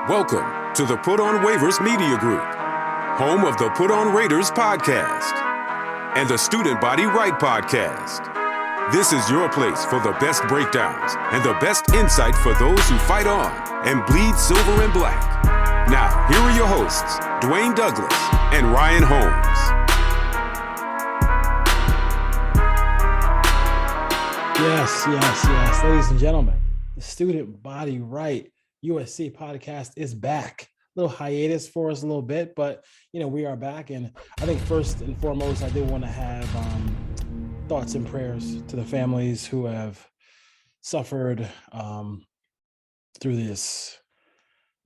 Welcome to the Put On Waivers Media Group, home of the Put On Raiders podcast and the Student Body Right podcast. This is your place for the best breakdowns and the best insight for those who fight on and bleed silver and black. Now, here are your hosts, Dwayne Douglas and Ryan Holmes. Yes. Ladies and gentlemen, the Student Body Right USC podcast is back. A little hiatus for us a little bit, but we are back. And I think first and foremost, I did want to have thoughts and prayers to the families who have suffered through this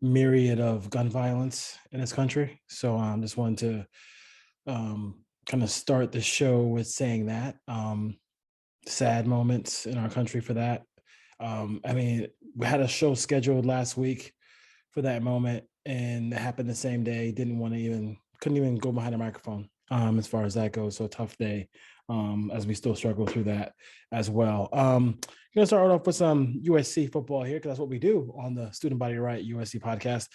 myriad of gun violence in this country. So I just wanted to kind of start the show with saying that. Sad moments in our country for that. We had a show scheduled last week for that moment, and it happened the same day. Couldn't even go behind a microphone as far as that goes. So tough day as we still struggle through that as well. Going to start off with some USC football here because that's what we do on the Student Body Right USC podcast.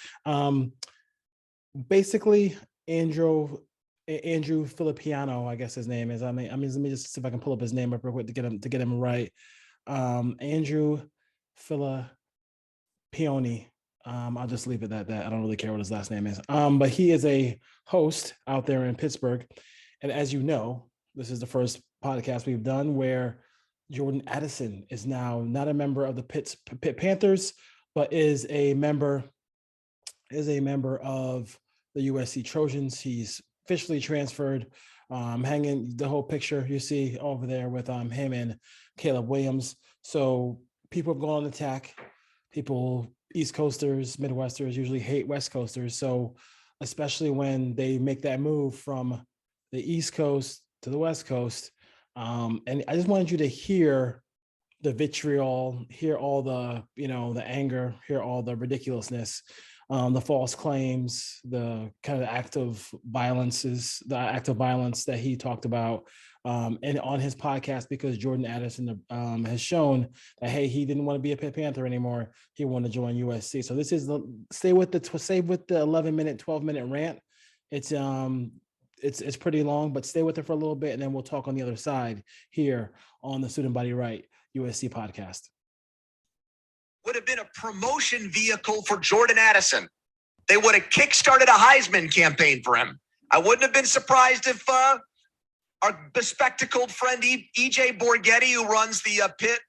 Basically, Andrew Filippiano, I guess his name is. Let me just see if I can pull up his name up real quick to get him right. Andrew Filippiani. I'll just leave it at that. I don't really care what his last name is. But he is a host out there in Pittsburgh. And as you know, this is the first podcast we've done where Jordan Addison is now not a member of the Pitt Panthers, but is a member of the USC Trojans. He's officially transferred, hanging the whole picture you see over there with him and Caleb Williams. So people have gone on attack. People, East Coasters, Midwesters usually hate West Coasters. So especially when they make that move from the East Coast to the West Coast. And I just wanted you to hear the vitriol, hear all the, the anger, hear all the ridiculousness, the false claims, the kind of act of violence that he talked about and on his podcast, because Jordan Addison has shown that, hey, he didn't want to be a Pitt Panther anymore. He wanted to join USC. So this is stay with the 11-minute, 12-minute rant. It's pretty long, but stay with it for a little bit, and then we'll talk on the other side here on the Student Body Right USC podcast. Would have been a promotion vehicle for Jordan Addison. They would have kickstarted a Heisman campaign for him. I wouldn't have been surprised if our bespectacled friend EJ Borghetti, who runs the Pitt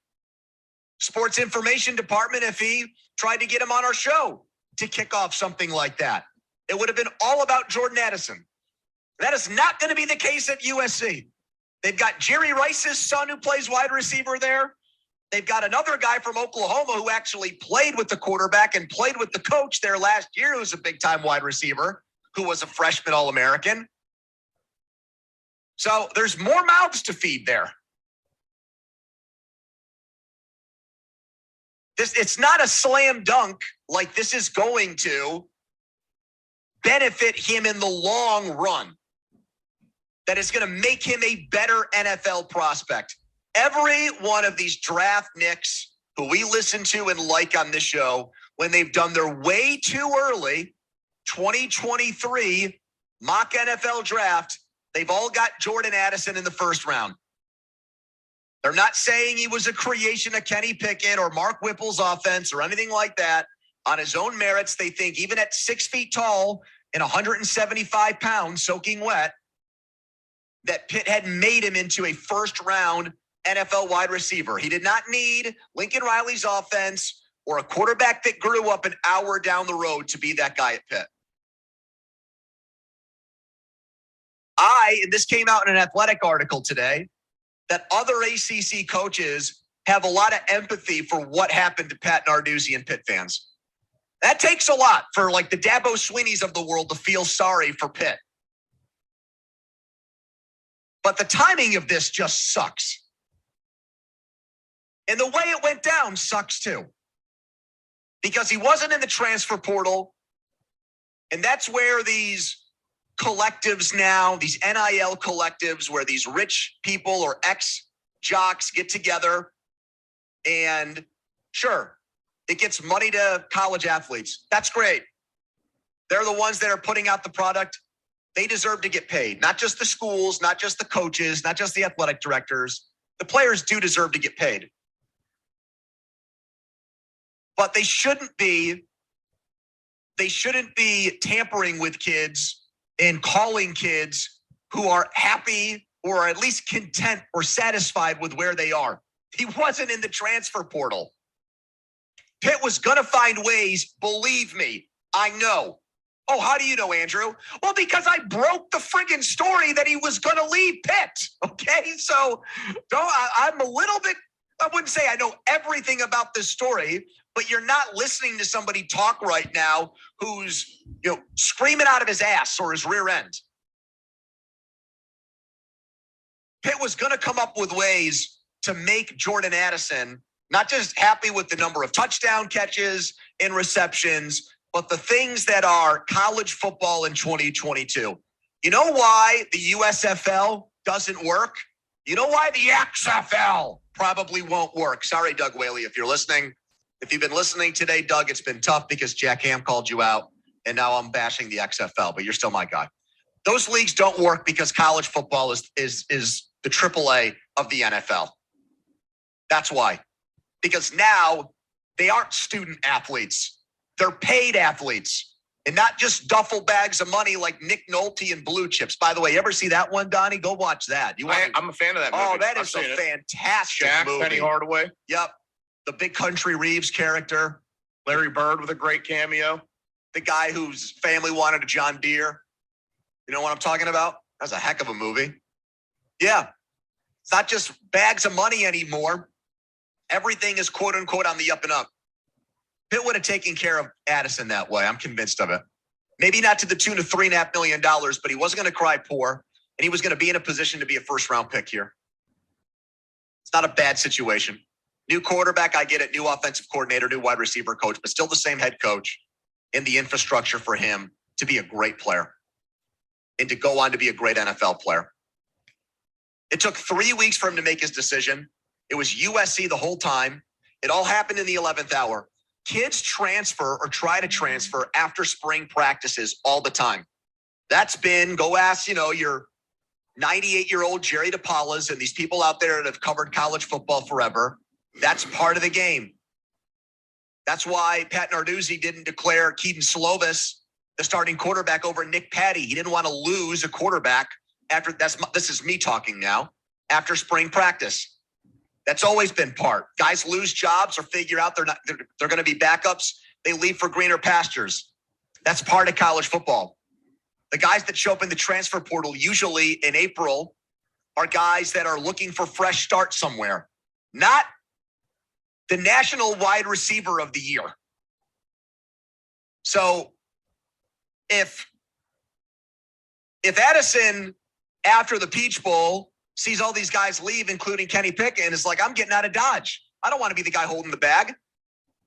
Sports Information Department, if he tried to get him on our show to kick off something like that. It would have been all about Jordan Addison. That is not going to be the case at USC. They've got Jerry Rice's son who plays wide receiver there. They've got another guy from Oklahoma who actually played with the quarterback and played with the coach there last year, who's a big-time wide receiver, who was a freshman All-American. So there's more mouths to feed there. It's not a slam dunk like this is going to benefit him in the long run, that is going to make him a better NFL prospect. Every one of these draft nicks who we listen to and like on this show, when they've done their way too early 2023 mock NFL draft, they've all got Jordan Addison in the first round. They're not saying he was a creation of Kenny Pickett or Mark Whipple's offense or anything like that. On his own merits, they think even at 6 feet tall and 175 pounds soaking wet, that Pitt had made him into a first-round NFL wide receiver. He did not need Lincoln Riley's offense or a quarterback that grew up an hour down the road to be that guy at Pitt. And this came out in an Athletic article today, that other ACC coaches have a lot of empathy for what happened to Pat Narduzzi and Pitt fans. That takes a lot for like the Dabo Sweeneys of the world to feel sorry for Pitt. But the timing of this just sucks. And the way it went down sucks too. Because he wasn't in the transfer portal. And that's where these collectives now, these NIL collectives, where these rich people or ex-jocks get together. And sure, It gets money to college athletes. That's great. They're the ones that are putting out the product. They deserve to get paid. Not just the schools, not just the coaches, not just the athletic directors. The players do deserve to get paid. But they shouldn't be tampering with kids and calling kids who are happy or at least content or satisfied with where they are. He wasn't in the transfer portal. Pitt was going to find ways, believe me, I know. Oh, how do you know, Andrew? Well, because I broke the friggin' story that he was going to leave Pitt, okay? So I'm a little bit, I wouldn't say I know everything about this story, but you're not listening to somebody talk right now who's, screaming out of his ass or his rear end. Pitt was going to come up with ways to make Jordan Addison not just happy with the number of touchdown catches and receptions, but the things that are college football in 2022. You know why the USFL doesn't work? You know why the XFL probably won't work? Sorry, Doug Whaley, if you're listening. If you've been listening today, Doug, it's been tough because Jack Ham called you out, and now I'm bashing the XFL, but you're still my guy. Those leagues don't work because college football is the AAA of the NFL. That's why. Because now they aren't student athletes. They're paid athletes and not just duffel bags of money like Nick Nolte and Blue Chips. By the way, you ever see that one, Donnie? Go watch that. I'm a fan of that movie. Oh, that is a fantastic movie. Penny Hardaway. Yep. The Big Country Reeves character. Larry Bird with a great cameo. The guy whose family wanted a John Deere. You know what I'm talking about? That's a heck of a movie. Yeah. It's not just bags of money anymore. Everything is quote unquote on the up and up. Pitt would have taken care of Addison that way. I'm convinced of it. Maybe not to the tune of $3.5 million, but he wasn't going to cry poor, and he was going to be in a position to be a first-round pick here. It's not a bad situation. New quarterback, I get it. New offensive coordinator, new wide receiver coach, but still the same head coach and the infrastructure for him to be a great player and to go on to be a great NFL player. It took 3 weeks for him to make his decision. It was USC the whole time. It all happened in the 11th hour. Kids transfer or try to transfer after spring practices all the time. That's been, go ask, your 98-year-old Jerry DePaulas and these people out there that have covered college football forever. That's part of the game. That's why Pat Narduzzi didn't declare Keaton Slovis the starting quarterback over Nick Patty. He didn't want to lose a quarterback after this is me talking now, after spring practice. That's always been part. Guys lose jobs or figure out they're going to be backups. They leave for greener pastures. That's part of college football. The guys that show up in the transfer portal usually in April are guys that are looking for fresh start somewhere, not the national wide receiver of the year. So if Addison, after the Peach Bowl, sees all these guys leave, including Kenny Pickett, and is like, I'm getting out of Dodge. I don't want to be the guy holding the bag.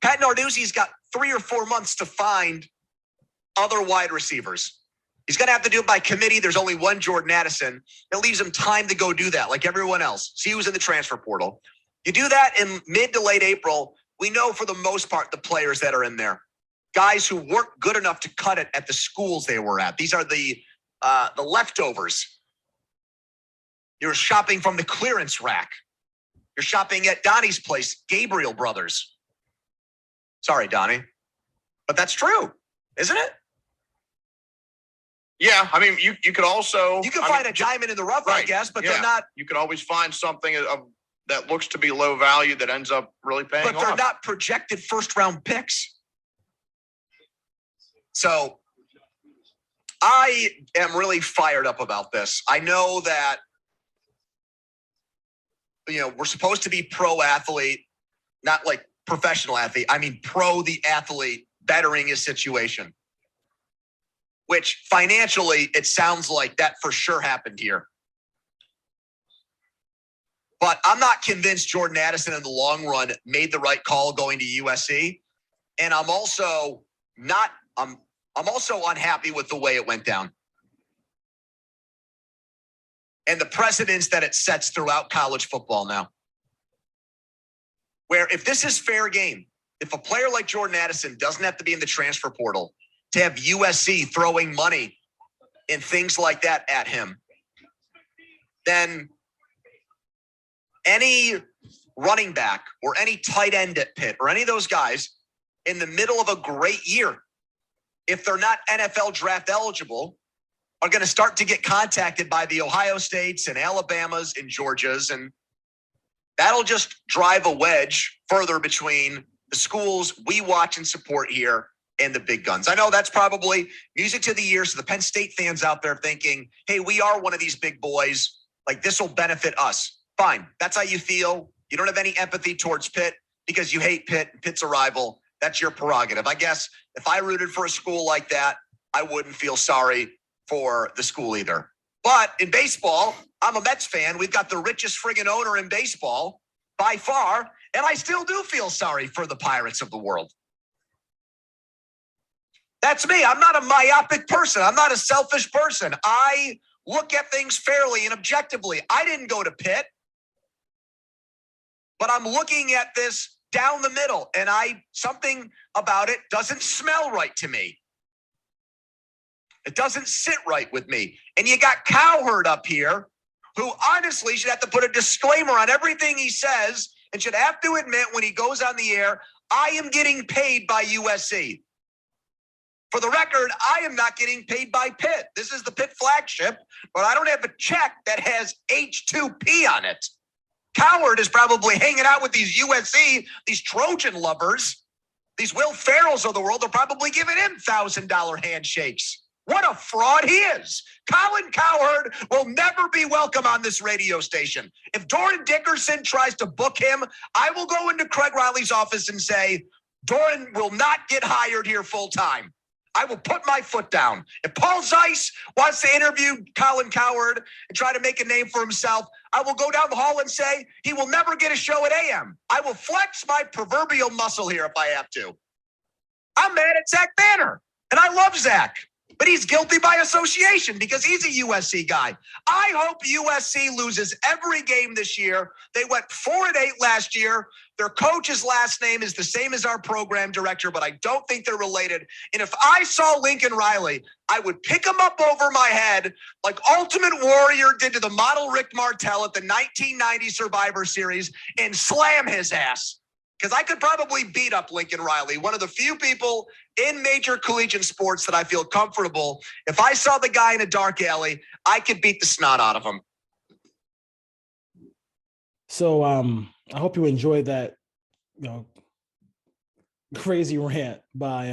Pat Narduzzi's got 3 or 4 months to find other wide receivers. He's going to have to do it by committee. There's only one Jordan Addison. It leaves him time to go do that like everyone else. See who's in the transfer portal. You do that in mid to late April, we know for the most part the players that are in there. Guys who weren't good enough to cut it at the schools they were at. These are the leftovers. You're shopping from the clearance rack. You're shopping at Donnie's place, Gabriel Brothers. Sorry, Donnie. But that's true, isn't it? Yeah, I mean, you could also... You can find a diamond in the rough, right, I guess, but they're not... You could always find something that looks to be low value that ends up really paying off. But they're not projected first-round picks. So I am really fired up about this. I know that we're supposed to be pro athlete, not like professional athlete. I mean, pro the athlete bettering his situation, which financially, it sounds like that for sure happened here. But I'm not convinced Jordan Addison in the long run made the right call going to USC. And I'm also unhappy with the way it went down. And the precedents that it sets throughout college football now. Where if this is fair game, if a player like Jordan Addison doesn't have to be in the transfer portal to have USC throwing money and things like that at him, then any running back or any tight end at Pitt or any of those guys in the middle of a great year, if they're not NFL draft eligible, are going to start to get contacted by the Ohio States and Alabamas and Georgias, and that'll just drive a wedge further between the schools we watch and support here and the big guns. I know that's probably music to the ears to the Penn State fans out there thinking, hey, we are one of these big boys. Like, this will benefit us. Fine. That's how you feel. You don't have any empathy towards Pitt because you hate Pitt and Pitt's a rival. That's your prerogative. I guess if I rooted for a school like that, I wouldn't feel sorry for the school either. But in baseball, I'm a Mets fan. We've got the richest friggin' owner in baseball by far, and I still do feel sorry for the Pirates of the world. That's me. I'm not a myopic person. I'm not a selfish person. I look at things fairly and objectively. I didn't go to Pitt, but I'm looking at this down the middle, and something about it doesn't smell right to me. It doesn't sit right with me. And you got Cowherd up here, who honestly should have to put a disclaimer on everything he says and should have to admit when he goes on the air, I am getting paid by USC. For the record, I am not getting paid by Pitt. This is the Pitt flagship, but I don't have a check that has H2P on it. Cowherd is probably hanging out with these USC, these Trojan lovers, these Will Ferrells of the world. They're probably giving him $1,000 handshakes. What a fraud he is. Colin Cowherd will never be welcome on this radio station. If Doran Dickerson tries to book him, I will go into Craig Riley's office and say, Doran will not get hired here full time. I will put my foot down. If Paul Zeiss wants to interview Colin Cowherd and try to make a name for himself, I will go down the hall and say he will never get a show at AM. I will flex my proverbial muscle here if I have to. I'm mad at Zach Banner, and I love Zach, but he's guilty by association because he's a USC guy. I hope USC loses every game this year. They went 4-8 last year. Their coach's last name is the same as our program director, but I don't think they're related. And if I saw Lincoln Riley, I would pick him up over my head like Ultimate Warrior did to the model Rick Martel at the 1990 Survivor Series and slam his ass. Because I could probably beat up Lincoln Riley, one of the few people in major collegiate sports that I feel comfortable. If I saw the guy in a dark alley, I could beat the snot out of him. So I hope you enjoyed that, crazy rant by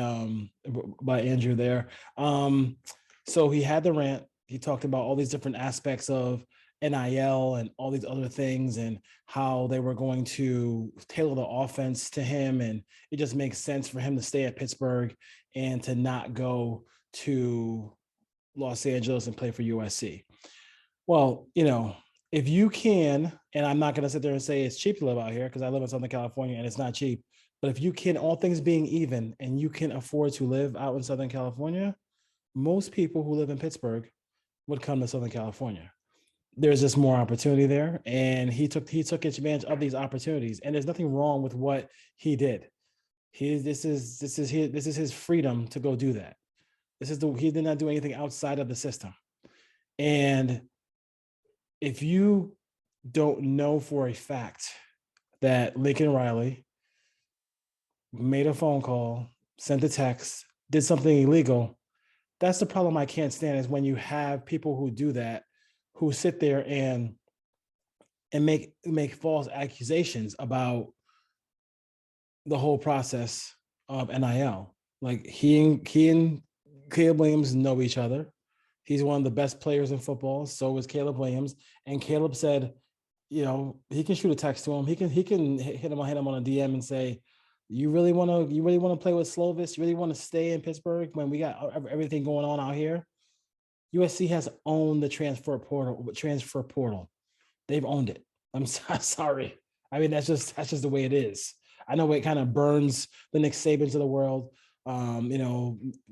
Andrew there. So he had the rant. He talked about all these different aspects of NIL and all these other things and how they were going to tailor the offense to him. And it just makes sense for him to stay at Pittsburgh and to not go to Los Angeles and play for USC. Well, if you can, and I'm not going to sit there and say it's cheap to live out here because I live in Southern California and it's not cheap, but if you can, all things being even, and you can afford to live out in Southern California, most people who live in Pittsburgh would come to Southern California. There's just more opportunity there, and he took advantage of these opportunities. And there's nothing wrong with what he did. This is his freedom to go do that. He did not do anything outside of the system. And if you don't know for a fact that Lincoln Riley made a phone call, sent a text, did something illegal, that's the problem I can't stand, is when you have people who do that, who sit there and make false accusations about the whole process of NIL. Like he and Caleb Williams know each other. He's one of the best players in football. So is Caleb Williams. And Caleb said, he can shoot a text to him. He can hit him on a DM and say, you really want to play with Slovis? You really want to stay in Pittsburgh when we got everything going on out here? USC has owned the transfer portal. They've owned it. I'm sorry. I mean, that's just the way it is. I know it kind of burns the Nick Sabans of the world,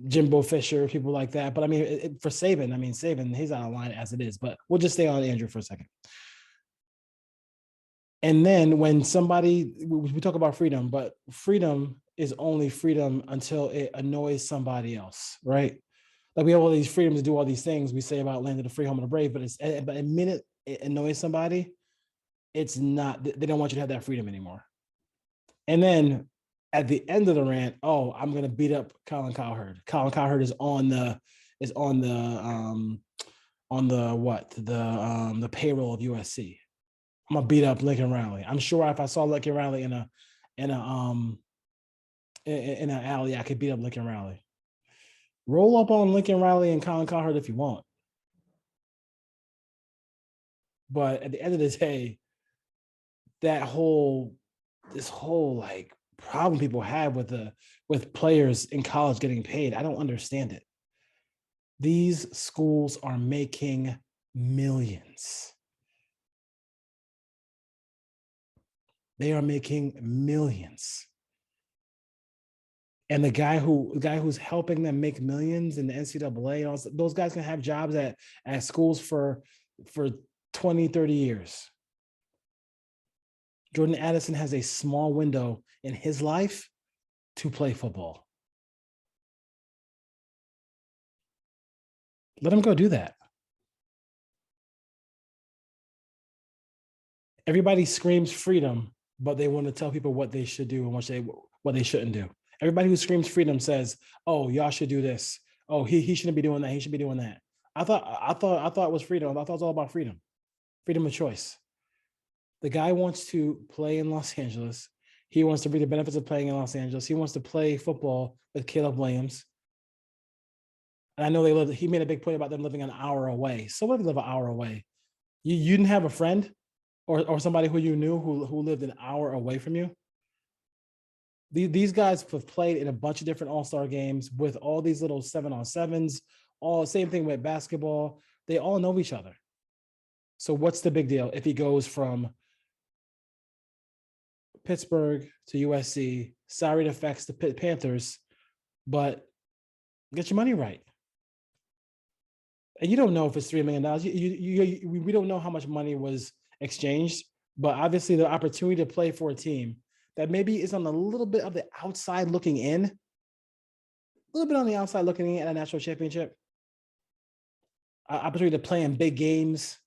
Jimbo Fisher, people like that. But I mean, for Saban, he's out of line as it is. But we'll just stay on Andrew for a second. And then when we talk about freedom, but freedom is only freedom until it annoys somebody else, right? Like we have all these freedoms to do all these things we say about land of the free, home of the brave, but a minute it annoys somebody, it's not. They don't want you to have that freedom anymore. And then at the end of the rant, oh, I'm gonna beat up Colin Cowherd. Colin Cowherd is on the the payroll of USC. I'm gonna beat up Lincoln Riley. I'm sure if I saw Lincoln Riley in in an alley, I could beat up Lincoln Riley. Roll up on Lincoln Riley and Colin Cowherd if you want. But at the end of the day, this whole like problem people have with players in college getting paid, I don't understand it. These schools are making millions. They are making millions. And the guy who's helping them make millions in the NCAA, also, those guys can have jobs at schools for 20, 30 years. Jordan Addison has a small window in his life to play football. Let him go do that. Everybody screams freedom, but they want to tell people what they should do and what they shouldn't do. Everybody who screams freedom says, "Oh, y'all should do this. Oh, he shouldn't be doing that. He should be doing that." I thought it was freedom. I thought it was all about freedom of choice. The guy wants to play in Los Angeles. He wants to reap the benefits of playing in Los Angeles. He wants to play football with Caleb Williams. And I know he made a big point about them living an hour away. So what if they live an hour away? You didn't have a friend or somebody who you knew who lived an hour away from you? These guys have played in a bunch of different all-star games with all these little 7-on-7s, all same thing with basketball. They all know each other. So what's the big deal if he goes from Pittsburgh to USC? Sorry it affects the Pitt Panthers, but get your money right. And you don't know if it's $3 million. We don't know how much money was exchanged, but obviously the opportunity to play for a team that maybe is on a little bit of the outside looking in, a little bit on the outside looking in at a national championship, opportunity to play in big games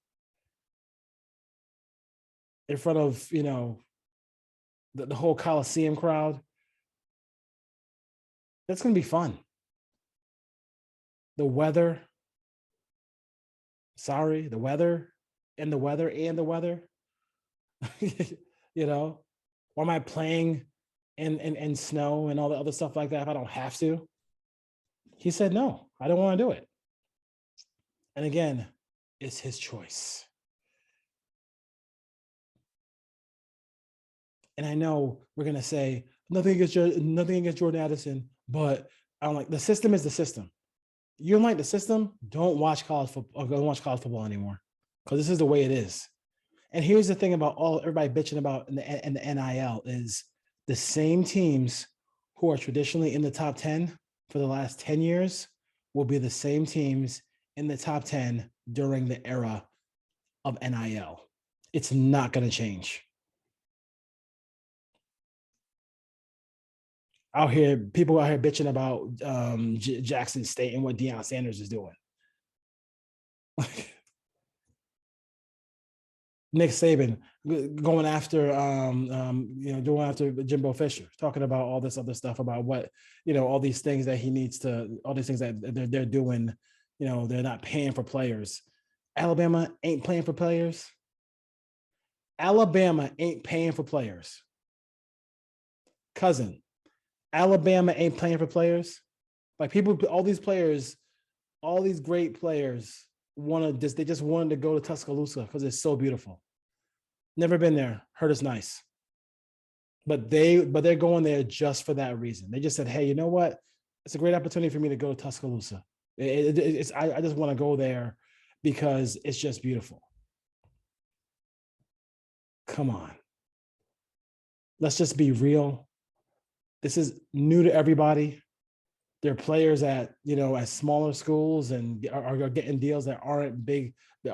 in front of, the whole Coliseum crowd. That's going to be fun. The weather. Sorry, the weather and the weather and the weather. Or am I playing in snow and all the other stuff like that if I don't have to? He said, no, I don't want to do it. And again, it's his choice. And I know we're going to say nothing against Jordan Addison, but I'm like, the system is the system. You don't like the system, don't watch college football, don't watch college football anymore, because this is the way it is. And here's the thing about everybody bitching about in the NIL is the same teams who are traditionally in the top 10 for the last 10 years will be the same teams in the top 10 during the era of NIL. It's not going to change. People out here bitching about Jackson State and what Deion Sanders is doing. Nick Saban going after, going after Jimbo Fisher, talking about all this other stuff about what, all these things that he needs to, all these things that they're doing, they're not paying for players. Alabama ain't paying for players. Alabama ain't paying for players. Cousin, Alabama ain't playing for players. Like all these players, all these great players they just wanted to go to Tuscaloosa because it's so beautiful. Never been there. Heard it's nice. But they're going there just for that reason. They just said, hey, you know what? It's a great opportunity for me to go to Tuscaloosa. I just want to go there because it's just beautiful. Come on. Let's just be real. This is new to everybody. They're players at smaller schools and are getting deals that aren't big, that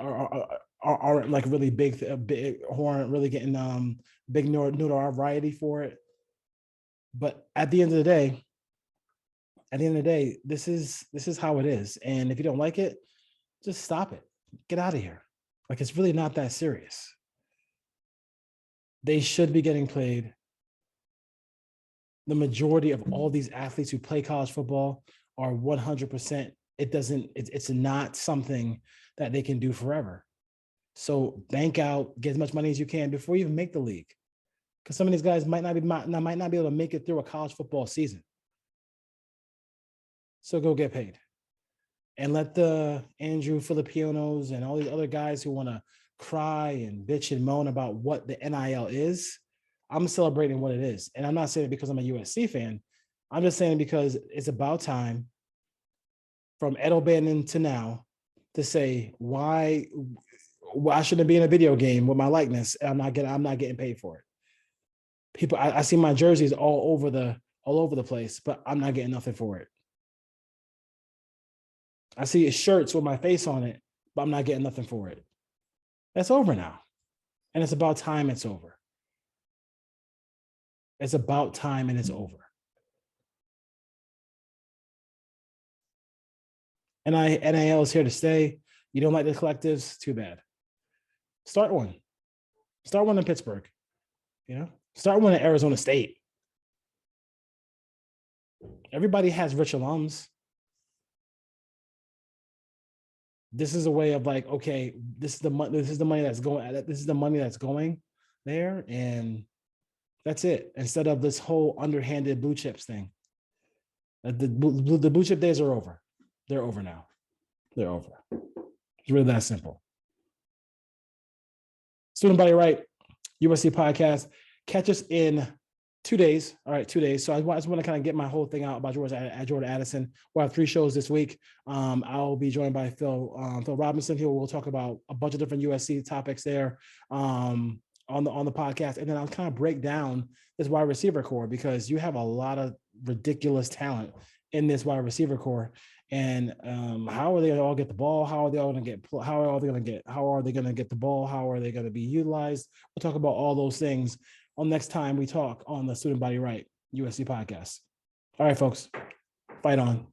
aren't like really big, who aren't really getting big notoriety for it. But at the end of the day, this is how it is. And if you don't like it, just stop it. Get out of here. Like, it's really not that serious. They should be getting paid. The majority of all these athletes who play college football are 100%. It's not something that they can do forever. So bank out, get as much money as you can before you even make the league. Because some of these guys might not be able to make it through a college football season. So go get paid. And let the Andrew Filipinos and all these other guys who want to cry and bitch and moan about what the NIL is, I'm celebrating what it is. And I'm not saying it because I'm a USC fan. I'm just saying because it's about time from Ed O'Bannon to now to say why I shouldn't be in a video game with my likeness and I'm not getting paid for it. People, I see my jerseys all over the place, but I'm not getting nothing for it. I see shirts with my face on it, but I'm not getting nothing for it. That's over now. And it's about time it's over. It's about time and it's over. NIL is here to stay. You don't like the collectives? Too bad. Start one. Start one in Pittsburgh. Start one in Arizona State. Everybody has rich alums. This is a way of like, okay, this is the money that's going there, and that's it. Instead of this whole underhanded blue chips thing. The blue chip days are over. They're over now. They're over. It's really that simple. Student Body Right, USC podcast. Catch us in 2 days. All right, 2 days. So I just want to kind of get my whole thing out about Jordan Addison. We'll have 3 shows this week. I'll be joined by Phil Robinson. We'll talk about a bunch of different USC topics there on the podcast. And then I'll kind of break down this wide receiver core because you have a lot of ridiculous talent in this wide receiver core. And how are they going to all get the ball? How are they going to get the ball? How are they going to be utilized? We'll talk about all those things on next time we talk on the Student Body Right USC podcast. All right, folks, fight on.